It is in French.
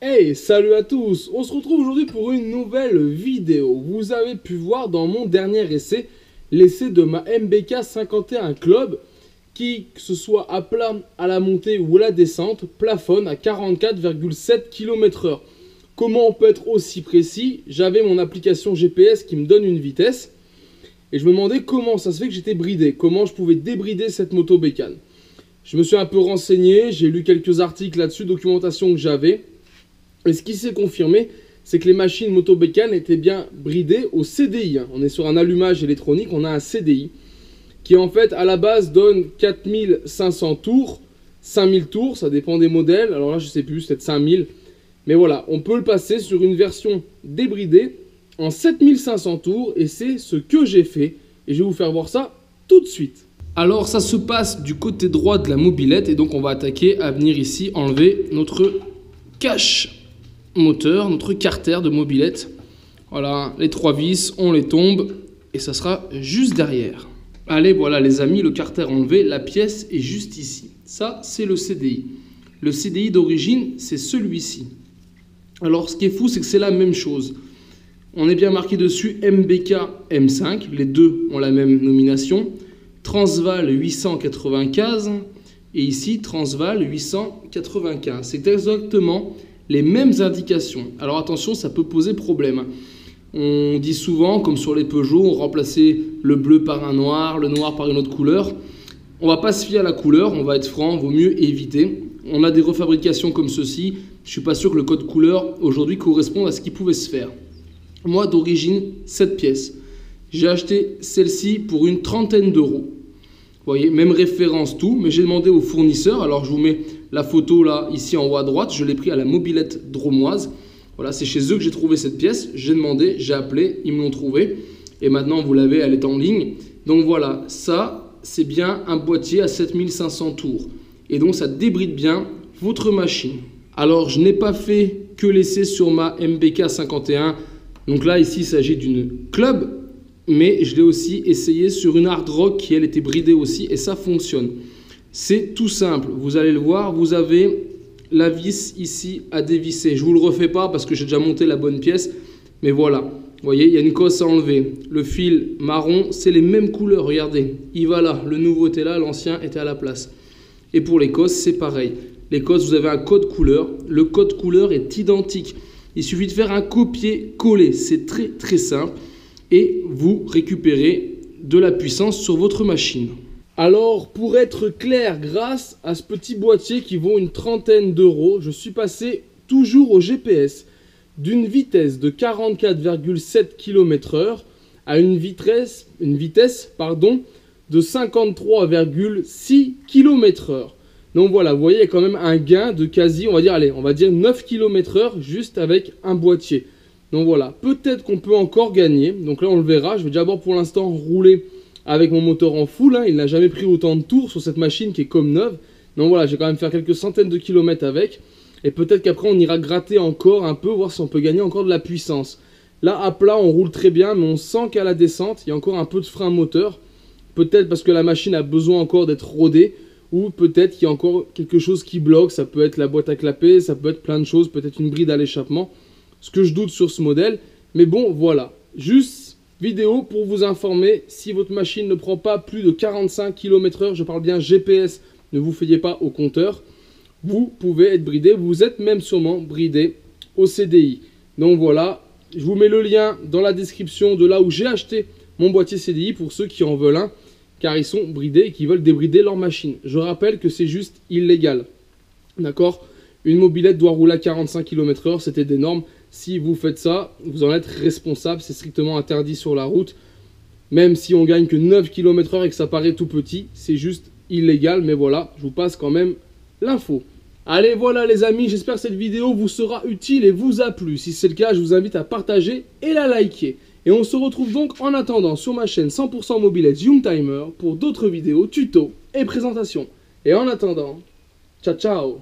Hey, salut à tous! On se retrouve aujourd'hui pour une nouvelle vidéo. Vous avez pu voir dans mon dernier essai, l'essai de ma MBK 51 Club, qui, que ce soit à plat, à la montée ou à la descente, plafonne à 44,7 km/h. Comment on peut être aussi précis? J'avais mon application GPS qui me donne une vitesse, et je me demandais comment ça se fait que j'étais bridé, comment je pouvais débrider cette moto bécane. Je me suis un peu renseigné, j'ai lu quelques articles là-dessus, documentation que j'avais. Et ce qui s'est confirmé, c'est que les machines moto bécane étaient bien bridées au CDI. On est sur un allumage électronique, on a un CDI qui en fait à la base donne 4500 tours, 5000 tours, ça dépend des modèles. Alors là je sais plus, c'est peut-être 5000. Mais voilà, on peut le passer sur une version débridée en 7500 tours et c'est ce que j'ai fait. Et je vais vous faire voir ça tout de suite. Alors ça se passe du côté droit de la mobilette et donc on va attaquer à venir ici enlever notre cache moteur, notre carter de mobilette. Voilà, les 3 vis, on les tombe et ça sera juste derrière. Allez, voilà les amis, le carter enlevé, la pièce est juste ici. Ça, c'est le CDI. Le CDI d'origine, c'est celui-ci. Alors, ce qui est fou, c'est que c'est la même chose. On est bien marqué dessus MBK M5, les deux ont la même nomination. Transval 895 et ici Transval 895. C'est exactement les mêmes indications. Alors attention, ça peut poser problème. On dit souvent, comme sur les Peugeot, on remplaçait le bleu par un noir, le noir par une autre couleur. On va pas se fier à la couleur, on va être franc, vaut mieux éviter. On a des refabrications comme ceci. Je suis pas sûr que le code couleur aujourd'hui corresponde à ce qui pouvait se faire. Moi d'origine, cette pièce. J'ai acheté celle-ci pour une trentaine d'euros. Vous voyez, même référence, tout, mais j'ai demandé au fournisseur, alors je vous mets la photo là, ici en haut à droite, je l'ai pris à la mobilette dromoise. Voilà, c'est chez eux que j'ai trouvé cette pièce, j'ai demandé, j'ai appelé, ils me l'ont trouvé, et maintenant vous l'avez, elle est en ligne. Donc voilà, ça, c'est bien un boîtier à 7500 tours, et donc ça débride bien votre machine. Alors, je n'ai pas fait que l'essai sur ma MBK 51, donc là, ici, il s'agit d'une Club, mais je l'ai aussi essayé sur une Hard Rock qui elle était bridée aussi et ça fonctionne. C'est tout simple, vous allez le voir, vous avez la vis ici à dévisser. Je ne vous le refais pas parce que j'ai déjà monté la bonne pièce, mais voilà. Vous voyez, il y a une cosse à enlever. Le fil marron, c'est les mêmes couleurs, regardez. Il va là, le nouveau était là, l'ancien était à la place. Et pour les cosses, c'est pareil. Les cosses, vous avez un code couleur. Le code couleur est identique. Il suffit de faire un copier-coller, c'est très très simple. Et vous récupérez de la puissance sur votre machine. Alors, pour être clair, grâce à ce petit boîtier qui vaut une trentaine d'euros, je suis passé toujours au GPS d'une vitesse de 44,7 km/h à une vitesse de 53,6 km/h. Donc voilà, vous voyez, il y a quand même un gain de quasi, on va dire 9 km/h juste avec un boîtier. Donc voilà, peut-être qu'on peut encore gagner. Donc là, on le verra. Je vais d'abord pour l'instant rouler avec mon moteur en full. Il n'a jamais pris autant de tours sur cette machine qui est comme neuve. Donc voilà, je vais quand même faire quelques centaines de kilomètres avec. Et peut-être qu'après, on ira gratter encore un peu, voir si on peut gagner encore de la puissance. Là, à plat, on roule très bien, mais on sent qu'à la descente, il y a encore un peu de frein moteur. Peut-être parce que la machine a besoin encore d'être rodée. Ou peut-être qu'il y a encore quelque chose qui bloque. Ça peut être la boîte à clapper, ça peut être plein de choses. Peut-être une bride à l'échappement. Ce que je doute sur ce modèle, mais bon, voilà. Juste vidéo pour vous informer, si votre machine ne prend pas plus de 45 km/h, je parle bien GPS, ne vous fiez pas au compteur, vous pouvez être bridé, vous êtes même sûrement bridé au CDI. Donc voilà, je vous mets le lien dans la description de là où j'ai acheté mon boîtier CDI pour ceux qui en veulent un, car ils sont bridés et qui veulent débrider leur machine. Je rappelle que c'est juste illégal, d'accord ? Une mobilette doit rouler à 45 km/h, c'était des normes. Si vous faites ça, vous en êtes responsable, c'est strictement interdit sur la route. Même si on gagne que 9 km/h et que ça paraît tout petit, c'est juste illégal. Mais voilà, je vous passe quand même l'info. Allez, voilà les amis, j'espère que cette vidéo vous sera utile et vous a plu. Si c'est le cas, je vous invite à partager et la liker. Et on se retrouve donc en attendant sur ma chaîne 100% Mobilette Youngtimer pour d'autres vidéos, tutos et présentations. Et en attendant, ciao ciao!